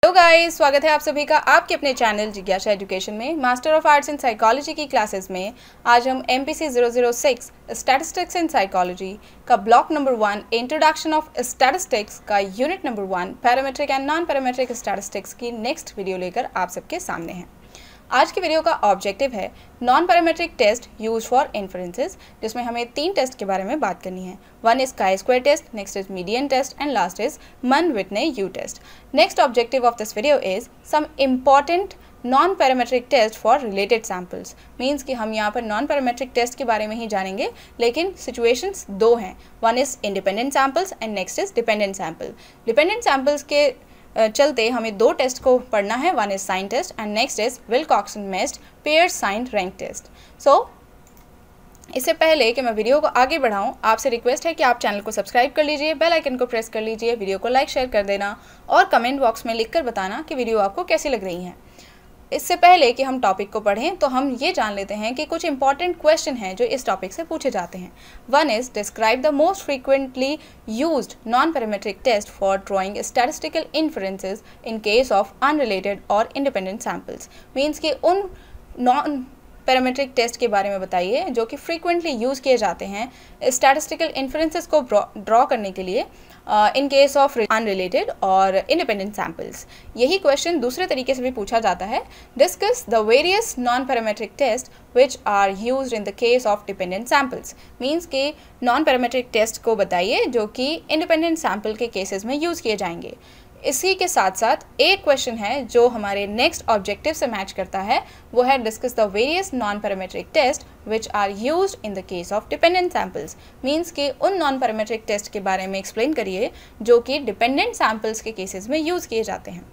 Hello guys, स्वागत है आप सभी का आपके अपने चैनल जिज्ञासा एजुकेशन में। Master of arts in psychology की क्लासेस में आज हम MPC 006 स्टैटिस्टिक्स इन साइकोलॉजी का block number 1 introduction of statistics का unit number 1 parametric and non parametric statistics की नेक्स्ट वीडियो लेकर आप सबके सामने हैं। आज की वीडियो का ऑब्जेक्टिव है non parametric test use for inferences, जिसमें हमें 3 टेस्ट के बारे में बात करनी है। One is chi-square test, next is median test and last is Mann-Whitney U test. Next objective of this video is some important non parametric test for related samples. Means कि हम यहाँ पर नॉन पैरामेट्रिक टेस्ट के बारे में ही जानेंगे, लेकिन situations 2 हैं। One is independent samples and next is dependent sample. Dependent samples के चलते हमें 2 टेस्ट को पढ़ना है। One is sign test and next is Wilcoxon-Mest pair sign rank test. So इससे पहले कि मैं वीडियो को आगे बढ़ाऊं, आपसे रिक्वेस्ट है कि आप चैनल को सब्सक्राइब कर लीजिए, बेल आइकन को प्रेस कर लीजिए, वीडियो को लाइक शेयर कर देना और कमेंट बॉक्स में लिखकर बताना कि वीडियो आपको कैसी लग रही है। इससे पहले कि हम टॉपिक को पढ़ें तो हम ये जान लेते हैं कि कुछ इंपॉर्टेंट क्वेश्चन हैं जो इस टॉपिक से पूछे जाते हैं। One is describe the most frequently used non parametric test for drawing statistical inferences in case of unrelated और इंडिपेंडेंट सैम्पल्स। मीन्स कि उन नॉन पैरामेट्रिक टेस्ट के बारे में बताइए जो कि फ्रीक्वेंटली यूज़ किए जाते हैं स्टैटिस्टिकल इन्फरेंसेस को ड्रॉ करने के लिए इन केस ऑफ अनरिलेटेड और इंडिपेंडेंट सैम्पल्स। यही क्वेश्चन दूसरे तरीके से भी पूछा जाता है। Discuss the various non parametric test which are used in the case of dependent samples. Means कि नॉन पैरामेट्रिक टेस्ट को बताइए जो कि इंडिपेंडेंट सैम्पल के केसेस में यूज़ किए जाएंगे। इसी के साथ साथ एक क्वेश्चन है जो हमारे नेक्स्ट ऑब्जेक्टिव से मैच करता है, वो है discuss the various non parametric test which are used in the case of dependent samples. Means कि उन नॉन पैरामेट्रिक टेस्ट के बारे में एक्सप्लेन करिए जो कि डिपेंडेंट सैम्पल्स के केसेस में यूज़ किए जाते हैं।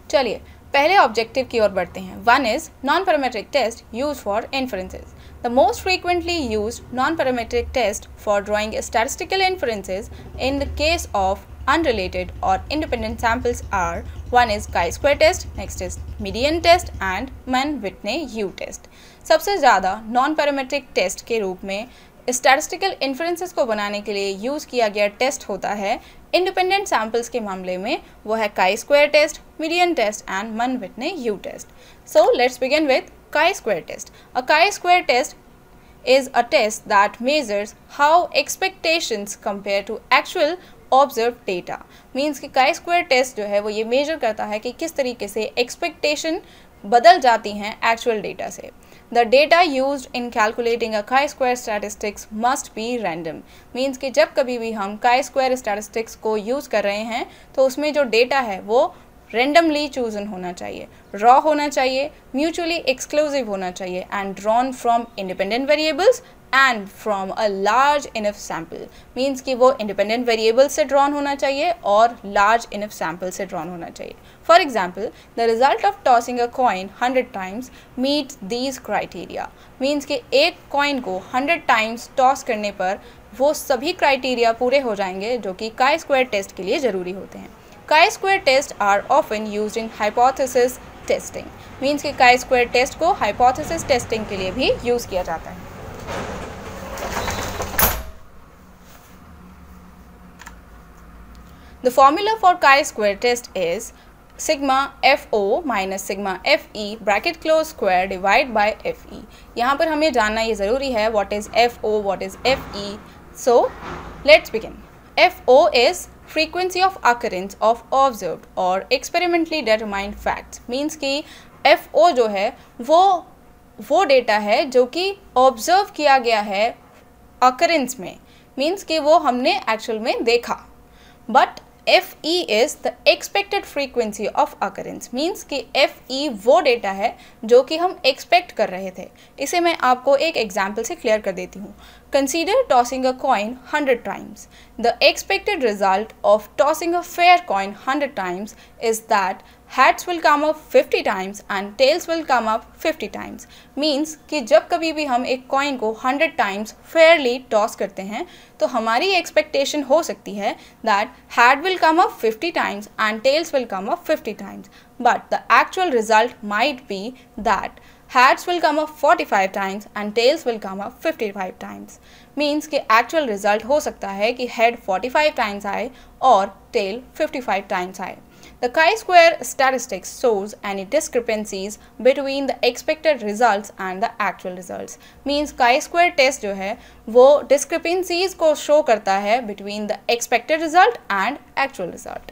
चलिए पहले ऑब्जेक्टिव की ओर बढ़ते हैं। One is non parametric test use for inferences. The most frequently used non parametric test for drawing statistical inferences in the case of unrelated or independent samples are one is chi-square test, next is median test and Mann-Whitney U test। सबसे ज़्यादा non parametric test के रूप में statistical inferences को बनाने के लिए use किया गया टेस्ट होता है इंडिपेंडेंट सैम्पल्स के मामले में, वो है chi-square test, median test and Mann-Whitney U test. So let's begin with chi-square test. A chi-square test is a test that measures how expectations compare to actual observe data. Means कि chi-square test जो है वो ये major करता है कि किस तरीके से एक्सपेक्टेशन बदल जाती हैं एक्चुअल डेटा से। The data used in calculating a chi-square statistics must be random. Means कि जब कभी भी हम chi-square स्टैटिस्टिक्स को यूज़ कर रहे हैं तो उसमें जो डेटा है वो रेंडमली चूजन होना चाहिए, रॉ होना चाहिए, म्यूचुअली एक्सक्लूसिव होना चाहिए and drawn from independent variables and from a large enough sample. Means कि वो इंडिपेंडेंट वेरिएबल से ड्रॉन होना चाहिए और लार्ज इनफ सैम्पल से ड्रॉन होना चाहिए। For example the result of tossing a coin 100 times meet these criteria. Means कि एक कॉइन को 100 टाइम्स टॉस करने पर वो सभी क्राइटेरिया पूरे हो जाएंगे जो कि chi-square टेस्ट के लिए ज़रूरी होते हैं। chi-square tests are often used in hypothesis testing। Means कि chi-square टेस्ट को hypothesis testing के लिए भी यूज़ किया जाता है। The formula for chi-square test is sigma FO minus sigma FE bracket close square divide by FE। यहाँ पर हमें जानना ये ज़रूरी है what is FO, what is FE। So let's begin। FO is frequency of occurrence of observed or experimentally determined facts। Means कि FO जो है वो डेटा है जो कि ऑब्जर्व किया गया है occurrence में। मीन्स कि वो हमने एक्चुअल में देखा। But FE is the expected frequency of occurrence। Means कि FE वो डेटा है जो कि हम एक्सपेक्ट कर रहे थे। इसे मैं आपको एक एग्जाम्पल से क्लियर कर देती हूँ। Consider tossing a coin 100 times. The expected result of tossing a fair coin 100 times is that heads will come up 50 times and tails will come up 50 times। Means कि जब कभी भी हम एक कॉइन को 100 टाइम्स फेयरली टॉस करते हैं तो हमारी एक्सपेक्टेशन हो सकती है that head will come up 50 times and tails will come up 50 times, but the actual result might be that heads will come up 45 times and tails will come up 55 times। Means कि actual result हो सकता है कि head 45 times आए और tell 55 times आए। The chi-square statistics shows any discrepancies between the expected results and the actual results. Means chi-square test जो है वो discrepancies को show करता है between the expected result and actual result.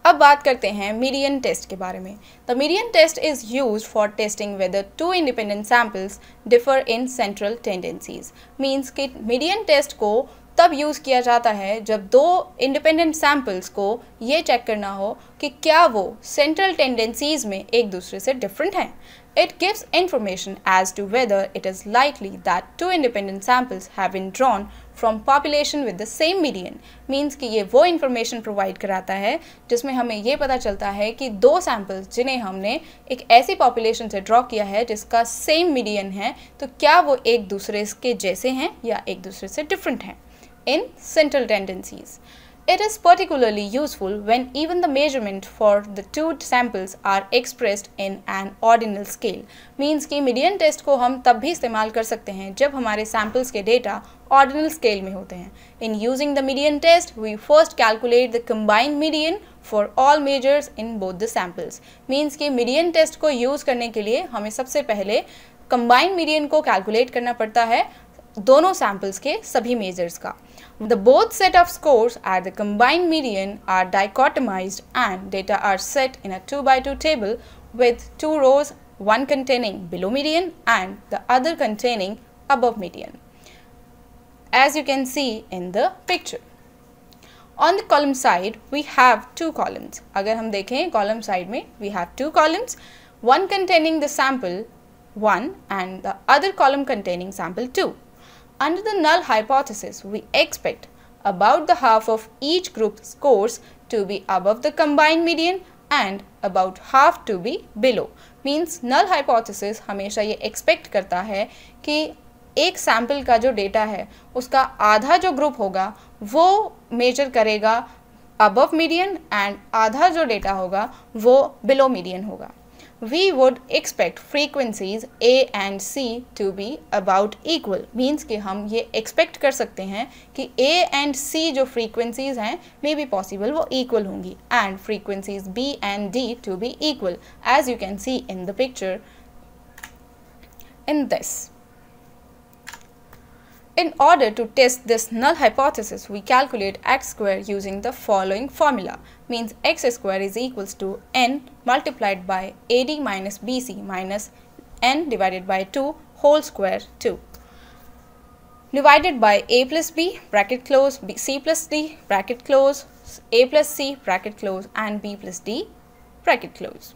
अब बात करते हैं मीडियन टेस्ट के बारे में. The median test is used for testing whether two independent samples differ in central tendencies. Means कि मीडियन टेस्ट को तब यूज़ किया जाता है जब दो इंडिपेंडेंट सैम्पल्स को ये चेक करना हो कि क्या वो सेंट्रल टेंडेंसीज में एक दूसरे से डिफरेंट हैं. It gives information as to whether it is likely that two independent samples have been drawn from population with the same median. Means कि ये वो information provide कराता है जिसमें हमें ये पता चलता है कि दो samples जिन्हें हमने एक ऐसी population से draw किया है जिसका same median है, तो क्या वो एक दूसरे के जैसे हैं या एक दूसरे से different हैं in central tendencies. It is particularly useful when even the measurement for the two samples are expressed in an ordinal scale. Means कि median test को हम तब भी इस्तेमाल कर सकते हैं जब हमारे samples के data ordinal scale में होते हैं. In using the median test, we first calculate the combined median for all measures in both the samples. Means कि median test को use करने के लिए हमें सबसे पहले combined median को calculate करना पड़ता है दोनों samples के सभी measures का. The both set of scores at the combined median are dichotomized and data are set in a 2x2 table with two rows, one containing below median and the other containing above median, as you can see in the picture. On the column side, we have two columns. अगर हम देखें column side में we have two columns, one containing the sample 1 and the other column containing sample 2. Under the null hypothesis, we expect about the half of each group's scores to be above the combined median and about half to be below. Means null hypothesis हमेशा ये expect करता है कि एक sample का जो data है उसका आधा जो group होगा वो measure करेगा above median and आधा जो data होगा वो below median होगा. We would expect frequencies A and C to be about equal. Means कि हम ये expect कर सकते हैं कि A and C जो frequencies हैं may be possible वो equal होंगी and frequencies B and D to be equal, as you can see in the picture in this. In order to test this null hypothesis, we calculate x square using the following formula. Means x square is equals to n multiplied by AD minus BC minus n divided by 2 whole square 2. Divided by a plus b bracket close, c plus d bracket close, a plus c bracket close and b plus d bracket close.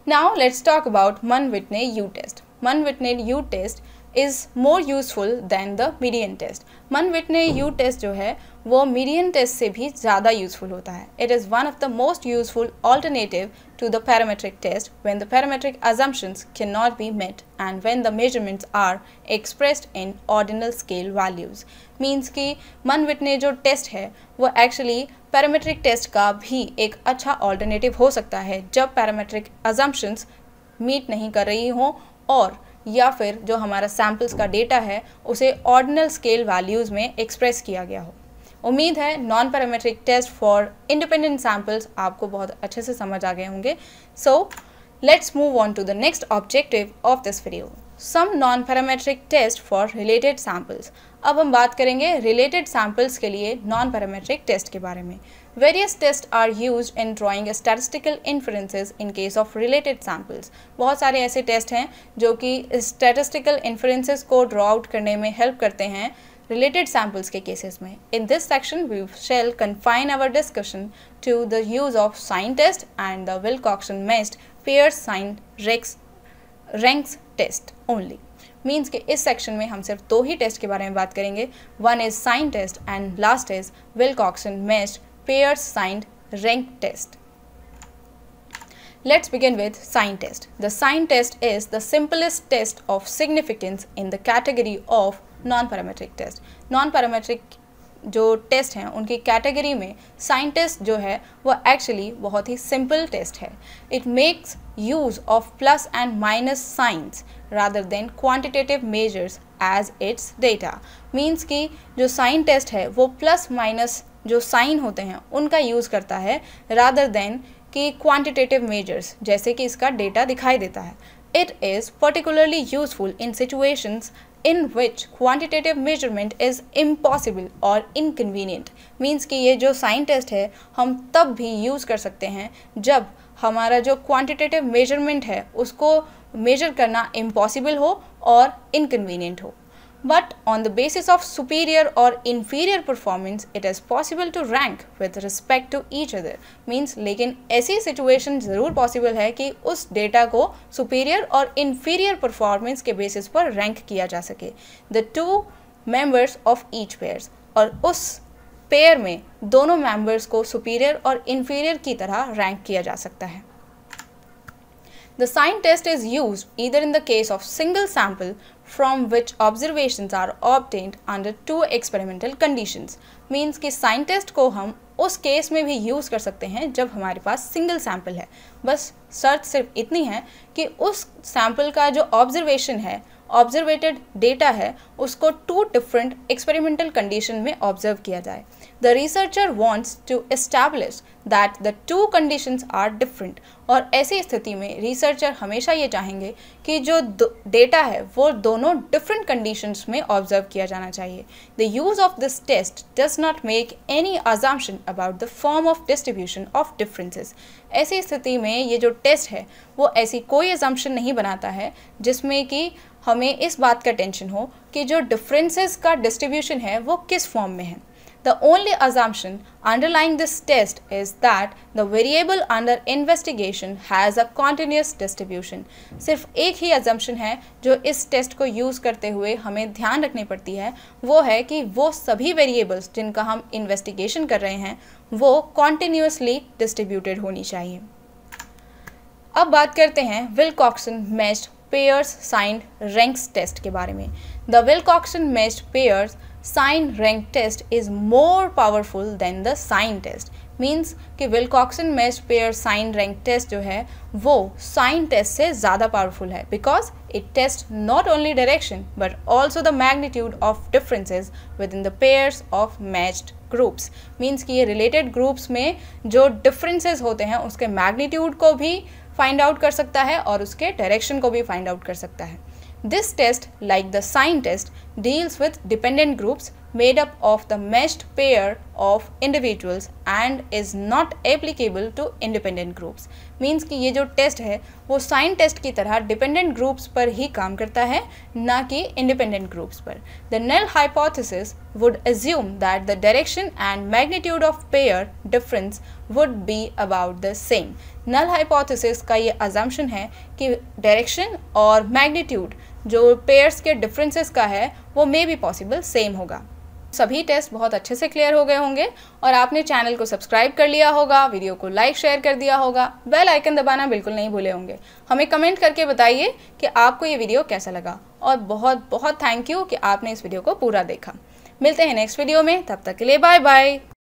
Now let's talk about Mann-Whitney U-test. Mann-Whitney U-test is more useful than the median test. Mann-Whitney U-test जो है वो median test से भी ज़्यादा useful होता है. It is one of the most useful alternative to the parametric test when the parametric assumptions cannot be met and when the measurements are expressed in ordinal scale values. Means कि Mann-Whitney जो test है वो actually parametric test का भी एक अच्छा alternative हो सकता है जब parametric assumptions meet नहीं कर रही हो और या फिर जो हमारा सैम्पल्स का डेटा है उसे ऑर्डिनल स्केल वैल्यूज़ में एक्सप्रेस किया गया हो. उम्मीद है non parametric test for independent samples आपको बहुत अच्छे से समझ आ गए होंगे. So let's move on to the next objective of this video, some non parametric test for related samples. अब हम बात करेंगे रिलेटेड सैम्पल्स के लिए नॉन पैरामेट्रिक टेस्ट के बारे में. Various tests are used in drawing a statistical inferences in case of related samples. बहुत सारे ऐसे टेस्ट हैं जो कि statistical inferences को draw out करने में help करते हैं related samples के cases में. In this section, we shall confine our discussion to the use of sign test and the Wilcoxon-Mest Pearce sign ranks test only. Means कि इस section में हम सिर्फ दो ही टेस्ट के बारे में बात करेंगे. One is sign test and last is Wilcoxon-Mest Pearce sign rank test. Let's begin with sign test. The sign test is the simplest test of significance in the category of non-parametric test. Non-parametric जो test हैं उनकी category में sign test जो है वो actually बहुत ही simple test है. It makes use of plus and minus signs rather than quantitative measures as its data. Means कि जो साइन टेस्ट है वो प्लस माइनस जो साइन होते हैं उनका यूज़ करता है रादर देन कि क्वांटिटेटिव मेजर्स जैसे कि इसका डेटा दिखाई देता है। It is particularly useful in situations in which quantitative measurement is impossible or inconvenient। Means कि ये जो साइन टेस्ट है हम तब भी यूज़ कर सकते हैं जब हमारा जो क्वांटिटेटिव मेजरमेंट है उसको मेजर करना इम्पॉसिबल हो और इनकन्वीनियंट हो। But on the basis of superior or inferior performance, it is possible to rank with respect to each other। Means लेकिन ऐसी situation ज़रूर possible है कि उस डेटा को superior और inferior performance के basis पर rank किया जा सके। The two members of each pairs, और उस pair में दोनों members को superior और inferior की तरह rank किया जा सकता है। The sign test is used either in the case of single sample from which observations are obtained under two experimental conditions। Means कि sign test को हम उस केस में भी यूज़ कर सकते हैं जब हमारे पास सिंगल सैम्पल है। बस शर्त सिर्फ इतनी है कि उस सैम्पल का जो ऑब्जर्वेशन है, ऑब्जर्वेटेड डेटा है, उसको टू डिफरेंट एक्सपेरिमेंटल कंडीशन में ऑब्जर्व किया जाए। The researcher wants to establish that the two conditions are different. और ऐसी स्थिति में रिसर्चर हमेशा ये चाहेंगे कि जो डेटा है वो दोनों डिफरेंट कंडीशंस में ऑब्जर्व किया जाना चाहिए। The use of this test does not make any assumption about the form of distribution of differences. ऐसी स्थिति में ये जो टेस्ट है वो ऐसी कोई अजम्पशन नहीं बनाता है जिसमें कि हमें इस बात का टेंशन हो कि जो डिफरेंसेस का डिस्ट्रीब्यूशन है वो किस फॉर्म में है। The only assumption underlying this test is that the variable under investigation has a continuous distribution। सिर्फ एक ही assumption है जो इस टेस्ट को यूज़ करते हुए हमें ध्यान रखनी पड़ती है, वो है कि वो सभी वेरिएबल्स जिनका हम इन्वेस्टिगेशन कर रहे हैं वो continuously distributed होनी चाहिए। अब बात करते हैं Wilcoxon matched pairs sign ranks test के बारे में। The Wilcoxon matched pairs sign rank test is more powerful than the sign test. Means कि Wilcoxon matched pair sign rank test जो है वो साइन टेस्ट से ज़्यादा पावरफुल है because it test not only direction but also the magnitude of differences within the pairs of matched groups. Means कि ये related groups में जो डिफरेंसेज होते हैं उसके मैग्नीट्यूड को भी फाइंड आउट कर सकता है और उसके डायरेक्शन को भी फाइंड आउट कर सकता है। This test, like the sign test, deals with dependent groups made up of the meshed pair of individuals and is not applicable to independent groups। Means कि ये जो टेस्ट है वो साइन टेस्ट की तरह डिपेंडेंट ग्रुप्स पर ही काम करता है, ना कि इंडिपेंडेंट ग्रुप्स पर। The null hypothesis would assume that the direction and magnitude of pair difference would be about the same। null hypothesis का ये assumption है कि डायरेक्शन और मैग्नीट्यूड जो पेयर्स के डिफरेंसेस का है वो मे बी पॉसिबल सेम होगा। सभी टेस्ट बहुत अच्छे से क्लियर हो गए होंगे और आपने चैनल को सब्सक्राइब कर लिया होगा, वीडियो को लाइक शेयर कर दिया होगा, बेल आइकन दबाना बिल्कुल नहीं भूले होंगे। हमें कमेंट करके बताइए कि आपको ये वीडियो कैसा लगा और बहुत बहुत थैंक यू कि आपने इस वीडियो को पूरा देखा। मिलते हैं नेक्स्ट वीडियो में, तब तक के लिए बाय बाय।